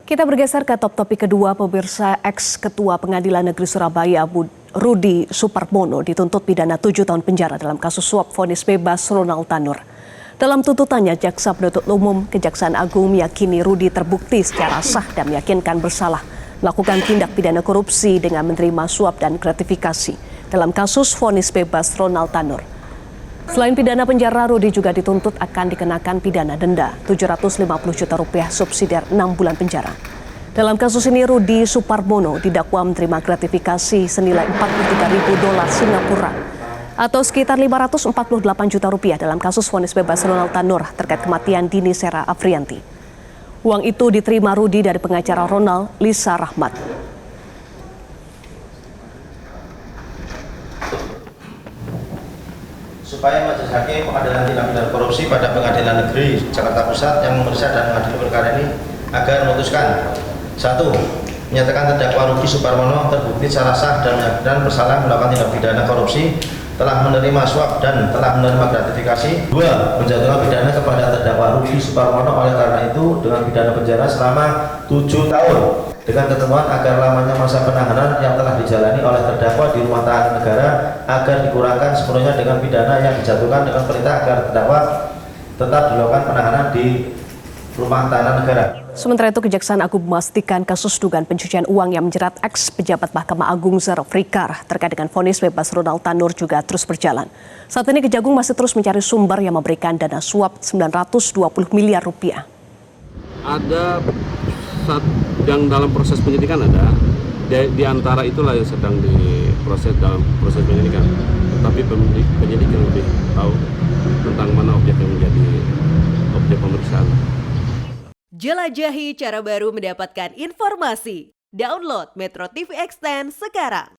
Kita bergeser ke topik kedua, pemirsa. Ex-Ketua Pengadilan Negeri Surabaya Rudy Suparmono dituntut pidana 7 tahun penjara dalam kasus suap vonis bebas Ronald Tanur. Dalam tuntutannya, Jaksa Penuntut Umum Kejaksaan Agung meyakini Rudy terbukti secara sah dan meyakinkan bersalah melakukan tindak pidana korupsi dengan menerima suap dan gratifikasi dalam kasus vonis bebas Ronald Tanur. Selain pidana penjara, Rudy juga dituntut akan dikenakan pidana denda Rp750 juta subsidiar 6 bulan penjara. Dalam kasus ini, Rudy Suparmono didakwa menerima gratifikasi senilai $43.000 Singapura atau sekitar Rp548 juta dalam kasus vonis bebas Ronald Tanur terkait kematian Dini Sera Afrianti. Uang itu diterima Rudy dari pengacara Ronald, Lisa Rahmat. Supaya Majelis Hakim Pengadilan Tindak Pidana Korupsi pada Pengadilan Negeri Jakarta Pusat yang memeriksa dan mengadili perkara ini agar memutuskan: 1. Menyatakan terdakwa Rudy Suparmono terbukti secara sah dan meyakinkan bersalah melakukan tindak pidana korupsi, telah menerima suap dan telah menerima gratifikasi. 2. Menjatuhkan pidana kepada terdakwa Rudy Suparmono oleh karena itu dengan pidana penjara selama 7 tahun dengan ketentuan agar lamanya masa penahanan yang telah dijalani oleh terdakwa di rumah tahanan negara agar dikurangkan sepenuhnya dengan pidana yang dijatuhkan dengan perintah agar terdakwa tetap dilakukan penahanan di rumah tahanan negara. Sementara itu, Kejaksaan Agung memastikan kasus dugaan pencucian uang yang menjerat ex-pejabat Mahkamah Agung Zulfikar terkait dengan vonis bebas Ronald Tanur juga terus berjalan. Saat ini Kejagung masih terus mencari sumber yang memberikan dana suap Rp920 miliar. Ada yang dalam proses penyidikan, ada di antara itulah yang sedang diproses dalam proses penyidikan. Tapi penyidik yang lebih tahu tentang mana objek yang menjadi objek pemeriksaan. Jelajahi cara baru mendapatkan informasi. Download Metro TV Extend sekarang.